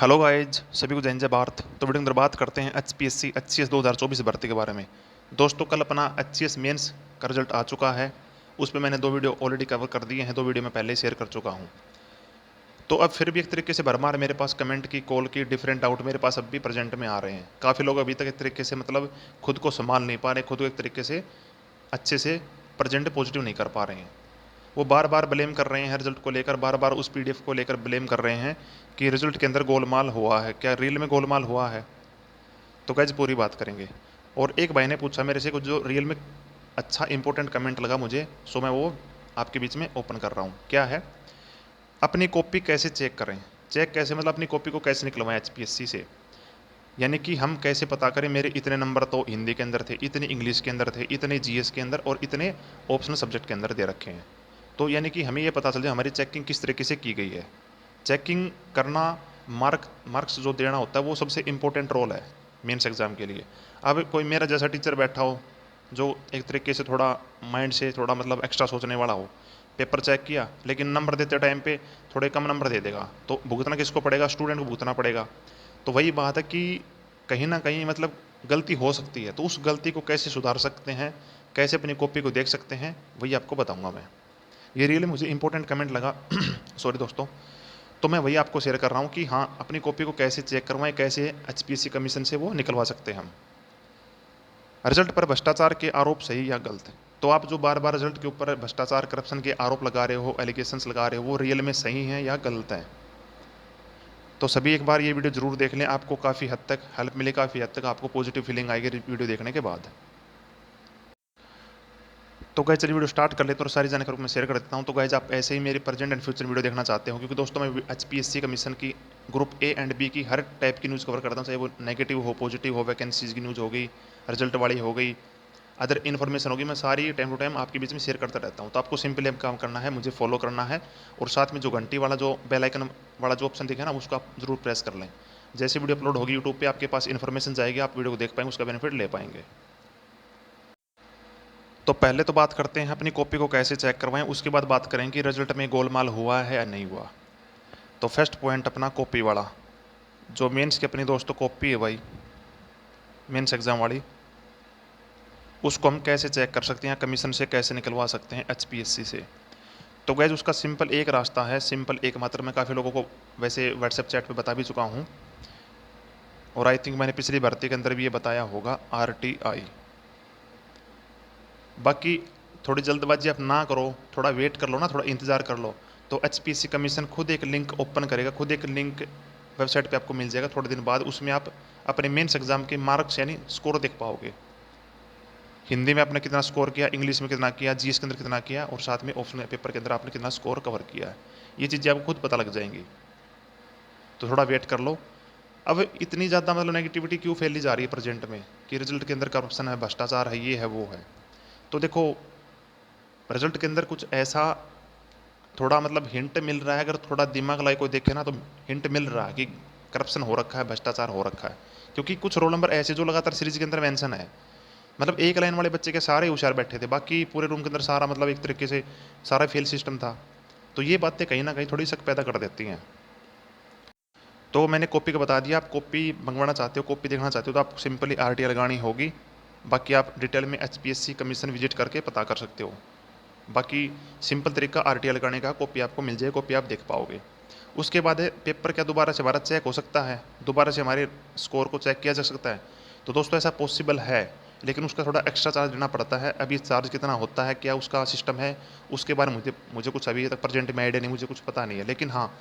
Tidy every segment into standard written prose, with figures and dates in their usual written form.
Hello guys, सभी को जय हिंद जय भारत। तो वीडियो के अंदर बात करते हैं एचपीएससी 2024 भर्ती के बारे में। दोस्तों, कल अपना एचसीएस मेंस का रिजल्ट आ चुका है। उस पर मैंने 2 वीडियो ऑलरेडी कवर कर दिए हैं, 2 वीडियो मैं पहले ही शेयर कर चुका हूं। तो अब फिर भी एक तरीके से भरमार मेरे पास कमेंट की, कॉल की, डिफरेंट डाउट मेरे पास अब भी प्रेजेंट में आ रहे हैं। काफ़ी लोग अभी तक एक तरीके से मतलब खुद को संभाल नहीं पा रहे, खुद को एक तरीके से अच्छे से प्रेजेंट पॉजिटिव नहीं कर पा रहे हैं। वो बार बार ब्लेम कर रहे हैं रिजल्ट को लेकर, बार बार उस पीडीएफ को लेकर ब्लेम कर रहे हैं कि रिजल्ट के अंदर गोलमाल हुआ है। क्या रियल में गोलमाल हुआ है? तो गाइस पूरी बात करेंगे। और एक भाई ने पूछा मेरे से कुछ जो रियल में अच्छा इंपॉर्टेंट कमेंट लगा मुझे, सो मैं वो आपके बीच में ओपन कर रहा हूँ। क्या है? अपनी कॉपी कैसे चेक करें? चेक कैसे मतलब अपनी कॉपी को कैसे निकलवाएं एचपीएससी से? यानी कि हम कैसे पता करें मेरे इतने नंबर तो हिंदी के अंदर थे, इतने इंग्लिश के अंदर थे, इतने जीएस के अंदर और इतने ऑप्शनल सब्जेक्ट के अंदर दे रखे हैं। तो यानी कि हमें ये पता चल जाए हमारी चेकिंग किस तरीके से की गई है। चेकिंग करना, मार्क्स जो देना होता है वो सबसे इम्पोर्टेंट रोल है मेंस एग्ज़ाम के लिए। अब कोई मेरा जैसा टीचर बैठा हो जो एक तरीके से थोड़ा माइंड से थोड़ा मतलब एक्स्ट्रा सोचने वाला हो, पेपर चेक किया लेकिन नंबर देते टाइम पे थोड़े कम नंबर दे देगा, तो भुगतना किसको पड़ेगा? स्टूडेंट को भुगतना पड़ेगा। तो वही बात है कि कहीं ना कहीं मतलब गलती हो सकती है, तो उस गलती को कैसे सुधार सकते हैं, कैसे अपनी कॉपी को देख सकते हैं, वही आपको बताऊंगा मैं। ये रियली मुझे इंपॉर्टेंट कमेंट लगा सॉरी दोस्तों। तो मैं वही आपको शेयर कर रहा हूँ कि हाँ, अपनी कॉपी को कैसे चेक करवाएं, कैसे एचपीएससी कमीशन से वो निकलवा सकते हैं हम। रिजल्ट पर भ्रष्टाचार के आरोप सही या गलत? तो आप जो बार बार रिजल्ट के ऊपर भ्रष्टाचार, करप्शन के आरोप लगा रहे हो, एलिगेशंस लगा रहे हो, वो रियल में सही हैं या गलत हैं? तो सभी एक बार ये वीडियो जरूर देख लें, आपको काफ़ी हद तक हेल्प मिलेगी, काफ़ी हद तक आपको पॉजिटिव फीलिंग आएगी वीडियो देखने के बाद। तो गाइस चलिए वीडियो स्टार्ट कर लेते हैं और सारी जानकारी को मैं शेयर कर देता हूं। तो गाइस आप ऐसे ही मेरे प्रेजेंट एंड फ्यूचर वीडियो देखना चाहते हो, क्योंकि दोस्तों मैं एचपीएससी कमीशन की ग्रुप ए एंड बी की हर टाइप की न्यूज़ कवर करता हूं, चाहे वो नेगेटिव हो, पॉजिटिव हो, वैकेंसीज की न्यूज़ हो गई, रिजल्ट वाली हो गई, अदर इन्फॉर्मेशन होगी, मैं सारी टाइम टू टाइम आपके बीच में शेयर करता रहता हूँ। तो आपको सिंपली अब काम करना है, मुझे फॉलो करना है और साथ में जो घंटी वाला जो बेल आइकन वाला जो ऑप्शन दिखे ना, उसको आप जरूर प्रेस कर लें। जैसे वीडियो अपलोड होगी यूट्यूब पे आपके पास इन्फॉर्मेशन जाएगी, आप वीडियो को देख पाएंगे, उसका बेनिफिट ले पाएंगे। तो पहले तो बात करते हैं अपनी कॉपी को कैसे चेक करवाएं, उसके बाद बात करें कि रिजल्ट में गोलमाल हुआ है या नहीं हुआ। तो फर्स्ट पॉइंट अपना कॉपी वाला, जो मेंस की अपनी दोस्तों कॉपी है भाई, मेंस एग्जाम वाली, उसको हम कैसे चेक कर सकते हैं, कमीशन से कैसे निकलवा सकते हैं एचपीएससी से? तो गैज उसका सिंपल एक रास्ता है, सिंपल एक मात्र। मैं काफ़ी लोगों को वैसे व्हाट्सएप चैट पे बता भी चुका हूँ और आई थिंक मैंने पिछली भर्ती के अंदर भी ये बताया होगा, आरटीआई। बाकी थोड़ी जल्दबाजी आप ना करो, थोड़ा वेट कर लो ना, थोड़ा इंतज़ार कर लो। तो एचपीएससी कमीशन खुद एक लिंक ओपन करेगा, खुद एक लिंक वेबसाइट पे आपको मिल जाएगा थोड़े दिन बाद। उसमें आप अपने मेंस एग्जाम के मार्क्स यानी स्कोर देख पाओगे। हिंदी में आपने कितना स्कोर किया, इंग्लिश में कितना किया, जीएस के अंदर कितना किया और साथ में ऑप्शनल पेपर के अंदर आपने कितना स्कोर कवर किया है, ये चीज़ें आपको खुद पता लग जाएंगी। तो थोड़ा वेट कर लो। अब इतनी ज़्यादा मतलब नेगेटिविटी क्यों फैली जा रही है प्रेजेंट में कि रिजल्ट के अंदर करप्शन है, भ्रष्टाचार है, ये है, वो है? तो देखो, रिजल्ट के अंदर कुछ ऐसा थोड़ा मतलब हिंट मिल रहा है, अगर थोड़ा दिमाग लाई कोई देखे ना तो हिंट मिल रहा है कि करप्शन हो रखा है, भ्रष्टाचार हो रखा है। क्योंकि कुछ रोल नंबर ऐसे जो लगातार सीरीज के अंदर मेंशन है, मतलब एक लाइन वाले बच्चे के सारे होशियार बैठे थे, बाकी पूरे रूम के अंदर सारा मतलब एक तरीके से सारा फेल सिस्टम था। तो ये बातें कहीं ना कहीं थोड़ी शक पैदा कर देती हैं। तो मैंने कॉपी का बता दिया, आप कॉपी मंगवाना चाहते हो, कॉपी देखना चाहते हो, तो आपको सिंपली आरटीआई लगानी होगी। बाकी आप डिटेल में एचपीएससी कमीशन विजिट करके पता कर सकते हो। बाकी सिंपल तरीका आरटीआई लगाने का, कॉपी आपको मिल जाए, कॉपी आप देख पाओगे। उसके बाद है पेपर क्या दोबारा से हमारा चेक हो सकता है, दोबारा से हमारे स्कोर को चेक किया जा सकता है? तो दोस्तों ऐसा पॉसिबल है, लेकिन उसका थोड़ा एक्स्ट्रा चार्ज देना पड़ता है। अभी चार्ज कितना होता है, क्या उसका सिस्टम है, उसके बारे में मुझे मुझे कुछ अभी तक प्रेजेंट में आइडिया नहीं, मुझे कुछ पता नहीं है। लेकिन हाँ,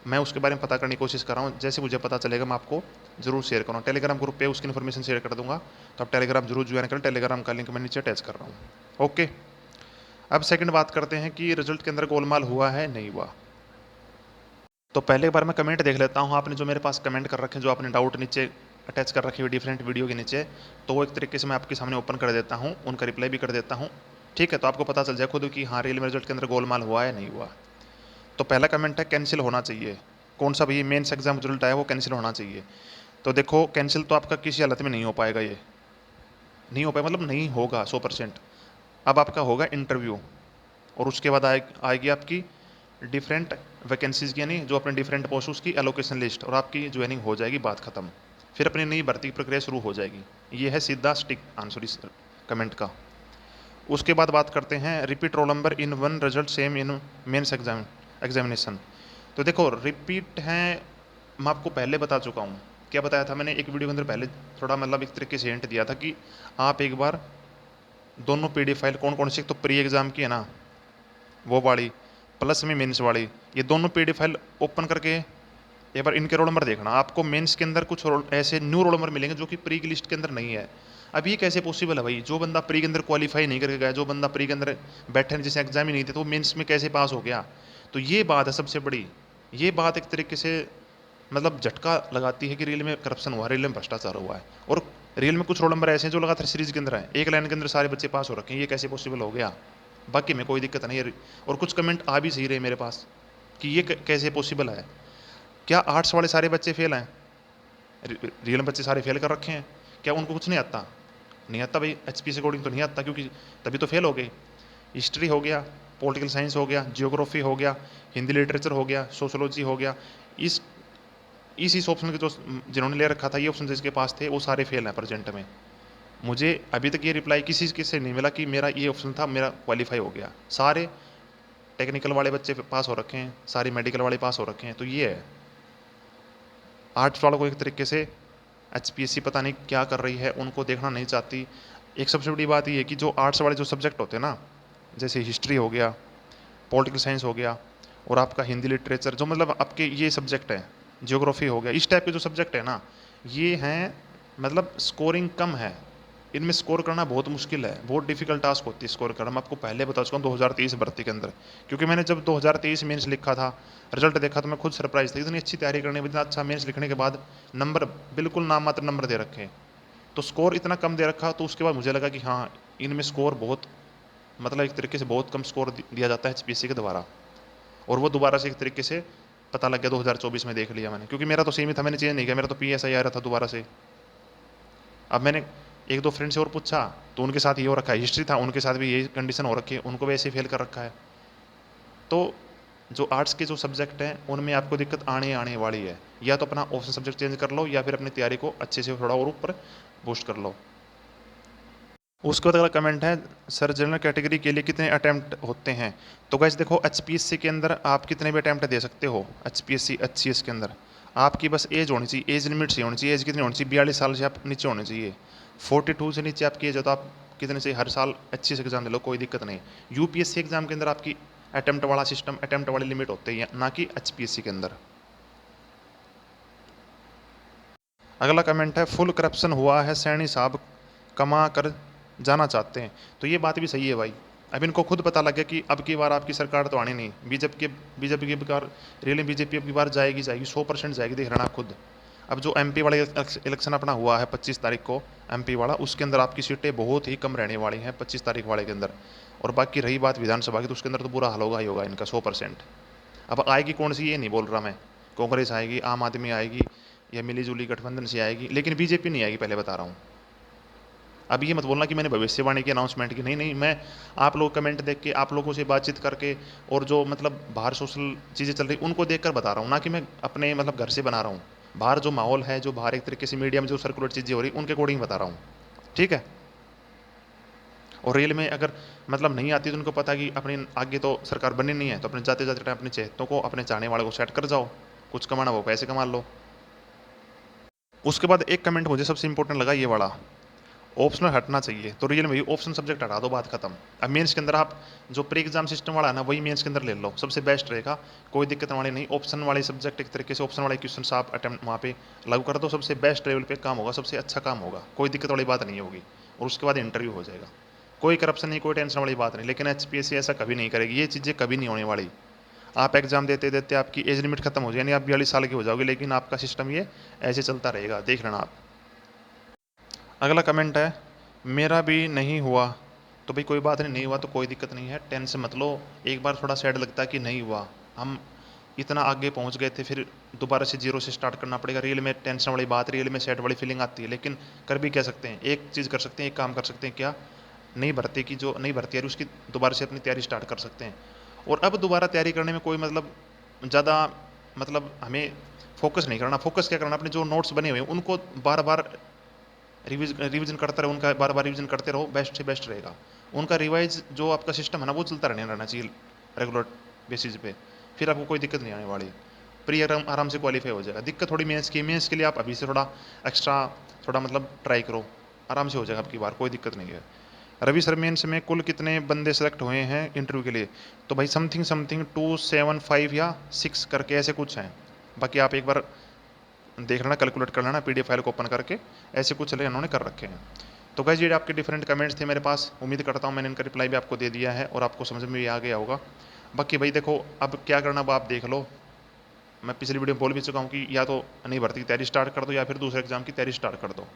मैं उसके बारे में पता करने की कोशिश कर रहा हूँ। जैसे मुझे पता चलेगा मैं आपको जरूर शेयर करूँगा। टेलीग्राम ग्रुप पे उसकी इन्फॉर्मेशन शेयर कर दूंगा, तो आप टेलीग्राम जरूर ज्वाइन करें। टेलीग्राम का लिंक मैं नीचे अटैच कर रहा हूँ। ओके, अब सेकंड बात करते हैं कि रिजल्ट के अंदर गोलमाल हुआ है नहीं हुआ। तो पहले एक बार मैं कमेंट देख लेता हूँ, आपने जो मेरे पास कमेंट कर रखे हैं, जो आपने डाउट नीचे अटैच कर रखे हुए डिफरेंट वीडियो के नीचे, तो वो एक तरीके से मैं आपके सामने ओपन कर देता हूँ, उनका रिप्लाई भी कर देता हूँ। ठीक है, तो आपको पता चल जाए खुद कि हाँ रियल में रिजल्ट के अंदर गोलमाल हुआ है नहीं हुआ। तो पहला कमेंट है कैंसिल होना चाहिए। कौन सा भाई मेंस एग्जाम रिजल्ट आया वो कैंसिल होना चाहिए? तो देखो, कैंसिल तो आपका किसी हालत में नहीं हो पाएगा, ये नहीं हो पाएगा मतलब नहीं होगा 100%। अब आपका होगा इंटरव्यू और उसके बाद आएगी आपकी डिफरेंट वैकेंसीज़ की, यानी जो अपने डिफरेंट पोस्ट उसकी एलोकेशन लिस्ट, और आपकी ज्वाइनिंग हो जाएगी, बात खत्म। फिर अपनी नई भर्ती की प्रक्रिया शुरू हो जाएगी। ये है सीधा स्टिक आंसर इस कमेंट का। उसके बाद बात करते हैं repeat roll number in one result same in mains examination. तो देखो रिपीट हैं, मैं आपको पहले बता चुका हूँ। क्या बताया था मैंने एक वीडियो के अंदर पहले, थोड़ा मतलब एक तरीके से हिंट दिया था कि आप एक बार दोनों पीडीएफ फाइल, कौन कौन सी, तो प्री एग्जाम की है ना वो वाली, प्लस में मेंस वाली, ये दोनों पीडीएफ फाइल ओपन करके एक बार इनके रोल नंबर देखना। आपको मेंस के अंदर कुछ ऐसे न्यू रोल नंबर मिलेंगे जो कि प्री की लिस्ट के अंदर नहीं है। अब ये कैसे पॉसिबल है भाई? जो बंदा प्री के अंदर क्वालिफाई नहीं करके गया, जो बंदा प्री के अंदर बैठे नहीं, जिसे एग्जाम ही नहीं थे, तो वो मेंस में कैसे पास हो गया? तो ये बात है सबसे बड़ी। ये बात एक तरीके से मतलब झटका लगाती है कि रियल में करप्शन हुआ, रियल में भ्रष्टाचार हुआ है। और रियल में कुछ रोल नंबर ऐसे हैं जो लगातार सीरीज के अंदर है, एक लाइन के अंदर सारे बच्चे पास हो रखे हैं। ये कैसे पॉसिबल हो गया? बाकी में कोई दिक्कत नहीं है। और कुछ कमेंट आ भी सही रहे मेरे पास कि ये कैसे पॉसिबल है। क्या आर्ट्स वाले सारे बच्चे फेल हैं? रियल में बच्चे सारे फेल कर रखे हैं? क्या उनको कुछ नहीं आता? नहीं आता भाई, एचपी से अकॉर्डिंग तो नहीं आता, क्योंकि तभी तो फेल हो गए। हिस्ट्री हो गया, पॉलिटिकल साइंस हो गया, जियोग्राफी हो गया, हिंदी लिटरेचर हो गया, सोशोलॉजी हो गया। इस ऑप्शन के जो जिन्होंने ले रखा था, ये ऑप्शन जिसके पास थे, वो सारे फेल हैं प्रेजेंट में। मुझे अभी तक ये रिप्लाई किसी के से नहीं मिला कि मेरा ये ऑप्शन था, मेरा क्वालिफाई हो गया। सारे टेक्निकल वाले बच्चे पास हो रखे हैं, सारे मेडिकल वाले पास हो रखे हैं। तो ये है, आर्ट्स वालों को एक तरीके से एचपीएससी पता नहीं क्या कर रही है, उनको देखना नहीं चाहती। एक सबसे बड़ी बात ये है कि जो आर्ट्स वाले जो सब्जेक्ट होते हैं ना, जैसे हिस्ट्री हो गया, पॉलिटिकल साइंस हो गया, और आपका हिंदी लिटरेचर, जो मतलब आपके ये सब्जेक्ट है, जियोग्राफी हो गया, इस टाइप के जो सब्जेक्ट है ना, ये हैं मतलब स्कोरिंग कम है, इनमें स्कोर करना बहुत मुश्किल है, बहुत डिफिकल्ट टास्क होती है स्कोर करना। मैं आपको पहले बता चुका हूँ 2023 भर्ती के अंदर, क्योंकि मैंने जब 2023 मेंस लिखा था, रिजल्ट देखा, तो मैं खुद सरप्राइज था। इतनी अच्छी तैयारी करने, इतना अच्छा मेंस लिखने के बाद नंबर बिल्कुल नाम मात्र नंबर दे रखे, तो स्कोर इतना कम दे रखा। तो उसके बाद मुझे लगा कि हाँ, इनमें स्कोर बहुत मतलब एक तरीके से बहुत कम स्कोर दिया जाता है एचपीएससी के द्वारा। और वो दोबारा से एक तरीके से पता लग गया 2024 में, देख लिया मैंने, क्योंकि मेरा तो सेम ही था, मैंने चेंज नहीं किया, मेरा तो पीएसआई आ रहा था दोबारा से। अब मैंने एक दो फ्रेंड से और पूछा, तो उनके साथ ये हो रखा है, हिस्ट्री था उनके साथ भी यही कंडीशन हो रखी है, उनको भी ऐसे फेल कर रखा है। तो जो आर्ट्स के जो सब्जेक्ट हैं, उनमें आपको दिक्कत आने वाली है। या तो अपना ऑप्शन सब्जेक्ट चेंज कर लो, या फिर अपनी तैयारी को अच्छे से थोड़ा और ऊपर बूस्ट कर लो। उसके बाद अगला कमेंट है, सर जनरल कैटेगरी के लिए कितने अटैम्प्ट होते हैं? तो गाइस देखो, एचपीएससी के अंदर आप कितने भी अटैम्प्ट दे सकते हो। एचपीएससी एचसीएस के अंदर आपकी बस एज होनी चाहिए, एज लिमिट से होनी चाहिए। एज कितनी होनी चाहिए? 42 साल से आप नीचे होने चाहिए। 42 से नीचे आपकी एज हो तो आप कितने से हर साल अच्छे से एग्जाम दे लो, कोई दिक्कत नहीं। यूपीएससी एग्जाम के अंदर आपकी अटैम्प्ट वाला सिस्टम, अटैम्प्ट वाली लिमिट होती है, ना कि एचपीएससी के अंदर। अगला कमेंट है, फुल करप्शन हुआ है, सैनी साहब कमा कर जाना चाहते हैं। तो ये बात भी सही है भाई। अब इनको खुद पता लग गया कि अब की बार आपकी सरकार तो आनी नहीं, बीजेपी की बार रियली बीजेपी अब की बार जाएगी 100% जाएगी, देख रहे आप खुद। अब जो एमपी वाला इलेक्शन अपना हुआ है 25 तारीख को, एमपी वाला, उसके अंदर आपकी सीटें बहुत ही कम रहने वाली हैं 25 तारीख वाले के अंदर। और बाकी रही बात विधानसभा की, तो उसके अंदर तो बुरा हाल होगा ही होगा इनका 100%। अब आएगी कौन सी ये नहीं बोल रहा मैं, कांग्रेस आएगी, आम आदमी आएगी, या मिली जुली गठबंधन से आएगी, लेकिन बीजेपी नहीं आएगी, पहले बता रहा हूँ। अब ये मत बोलना कि मैंने भविष्यवाणी की, अनाउंसमेंट की, नहीं नहीं, मैं आप लोग कमेंट देख के, आप लोगों से बातचीत करके, और जो मतलब बाहर सोशल चीज़ें चल रही उनको देखकर बता रहा हूँ, ना कि मैं अपने मतलब घर से बना रहा हूँ। बाहर जो माहौल है, जो बाहर एक तरीके से मीडिया में जो सर्कुलेट चीज़ें हो रही, उनके अकॉर्डिंग बता रहा हूँ, ठीक है। और रेल में अगर मतलब नहीं आती, तो उनको पता कि अपनी आगे तो सरकार बननी नहीं है, तो अपने जाते जाते टाइम अपने चहेतों को, अपने चाहने वालों को सेट कर जाओ, कुछ कमाना वो पैसे कमा लो। उसके बाद एक कमेंट मुझे सबसे इंपॉर्टेंट लगा, ये वाला, ऑप्शनल हटना चाहिए। तो रियल में ऑप्शन सब्जेक्ट हटा दो, बात खत्म। अब मेंस के अंदर आप जो प्री एग्जाम सिस्टम वाला है ना, वही मेंस के अंदर ले लो, सबसे बेस्ट रहेगा, कोई दिक्कत वाली नहीं। ऑप्शन वाले सब्जेक्ट एक तरीके से, ऑप्शन वाले क्वेश्चन आप अटेम्प्ट वहाँ पे लागू कर दो, सबसे बेस्ट लेवल पे काम होगा, सबसे अच्छा काम होगा, कोई दिक्कत वाली बात नहीं होगी। और उसके बाद इंटरव्यू हो जाएगा, कोई करप्शन नहीं, कोई टेंशन वाली बात नहीं। लेकिन एचपीएससी ऐसा कभी नहीं करेगी, ये चीज़ें कभी नहीं होने वाली। आप एग्जाम देते देते आपकी एज लिमिट खत्म हो जाए, यानी आप 42 साल के हो जाओगे, लेकिन आपका सिस्टम ये ऐसे चलता रहेगा, देख लेना आप। अगला कमेंट है, मेरा भी नहीं हुआ। तो भाई कोई बात नहीं, नहीं हुआ तो कोई दिक्कत नहीं है, टेंशन मत लो। एक बार थोड़ा सैड लगता है कि नहीं हुआ, हम इतना आगे पहुंच गए थे, फिर दोबारा से जीरो से स्टार्ट करना पड़ेगा। रियल में टेंशन वाली बात, रियल में सैड वाली फीलिंग आती है, लेकिन कर भी कह सकते हैं, एक चीज़ कर सकते हैं, एक काम कर सकते हैं, क्या, नई भर्ती की जो नई भर्ती है उसकी दोबारा से अपनी तैयारी स्टार्ट कर सकते हैं। और अब दोबारा तैयारी करने में कोई मतलब ज़्यादा मतलब हमें फोकस नहीं करना। फोकस क्या करना, अपने जो नोट्स बने हुए हैं उनको बार बार रिवीजन करते रहो, उनका बार बार रिवीजन करते रहो, बेस्ट से बेस्ट रहेगा। उनका रिवाइज जो आपका सिस्टम है ना वो चलता रहना चाहिए रेगुलर बेसिस पे, फिर आपको कोई दिक्कत नहीं आने वाली। प्री आराम से क्वालिफाई हो जाएगा। दिक्कत थोड़ी मेंस की, मेंस के लिए आप अभी से थोड़ा एक्स्ट्रा थोड़ा मतलब ट्राई करो, आराम से हो जाएगा आपकी बार, कोई दिक्कत नहीं है। रवि सर मेंस में कुल कितने बंदे सेलेक्ट हुए हैं इंटरव्यू के लिए? तो भाई समथिंग समथिंग 275 या 6 करके ऐसे कुछ हैं। बाकी आप एक बार देख लेना, कैलकुलेट कर लेना पीडीएफ फाइल को ओपन करके, ऐसे कुछ चले इन्होंने कर रखे हैं। तो गाइस ये आपके डिफरेंट कमेंट्स थे मेरे पास, उम्मीद करता हूँ मैंने इनका रिप्लाई भी आपको दे दिया है और आपको समझ में भी आ गया होगा। बाकी भाई देखो अब क्या करना वो आप देख लो। मैं पिछली वीडियो में बोल भी चुका हूँ कि या तो नई भर्ती की तैयारी स्टार्ट कर दो या फिर दूसरे एग्जाम की तैयारी स्टार्ट कर दो।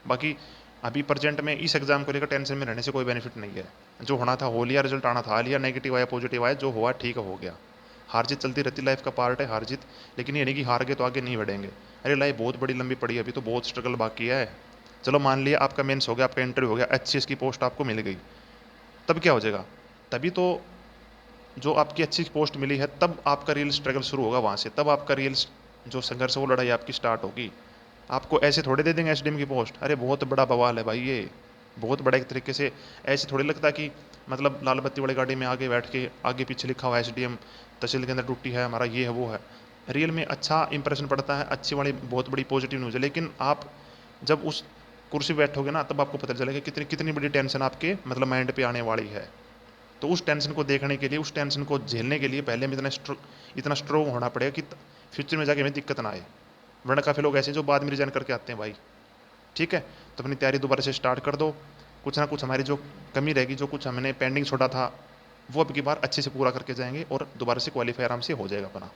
बाकी अभी प्रेजेंट में इस एग्जाम को लेकर टेंशन में रहने से कोई बेनिफिट नहीं है। जो होना था हो लिया, रिजल्ट आना था आ लिया, नेगेटिव आया पॉजिटिव आया, जो हुआ ठीक हो गया। हार जीत चलती रहती, लाइफ का पार्ट है हार जीत, लेकिन ये नहीं कि हार गए तो आगे नहीं बढ़ेंगे। अरे लाइफ बहुत बड़ी लंबी पड़ी है, अभी तो बहुत स्ट्रगल बाकी है। चलो मान लिया आपका मेंस हो गया, आपका इंटरव्यू हो गया, अच्छी इसकी पोस्ट आपको मिल गई, तब क्या हो जाएगा? तभी तो जो आपकी अच्छी पोस्ट मिली है तब आपका रियल स्ट्रगल शुरू होगा वहाँ से, तब आपका रियल जो संघर्ष वो लड़ाई आपकी स्टार्ट होगी। आपको ऐसे थोड़े दे देंगे एसडीएम की पोस्ट, अरे बहुत बड़ा बवाल है भाई ये, बहुत बड़ा एक तरीके से। ऐसे थोड़ी लगता कि मतलब लाल बत्ती वाली गाड़ी में आगे बैठ के आगे पीछे लिखा हुआ एसडीएम तहसील के अंदर ड्यूटी है हमारा, ये है वो है। रियल में अच्छा इंप्रेशन पड़ता है, अच्छी वाली बहुत बड़ी पॉजिटिव न्यूज़ है, लेकिन आप जब उस कुर्सी पे बैठोगे ना तब आपको पता चलेगा कितनी कितनी बड़ी टेंशन आपके मतलब माइंड पे आने वाली है। तो उस टेंशन को देखने के लिए, उस टेंशन को झेलने के लिए पहले में इतना स्ट्रोंग होना पड़ेगा कि फ्यूचर में जाके हमें दिक्कत ना आए। वरना काफ़ी लोग ऐसे जो बाद में रिजाइन करके आते हैं भाई। ठीक है, तो अपनी तैयारी दोबारा से स्टार्ट कर दो। कुछ ना कुछ हमारी जो कमी रहेगी, जो कुछ हमने पेंडिंग छोड़ा था, वो अब की बार अच्छे से पूरा करके जाएंगे और दोबारा से क्वालिफाई आराम से हो जाएगा अपना।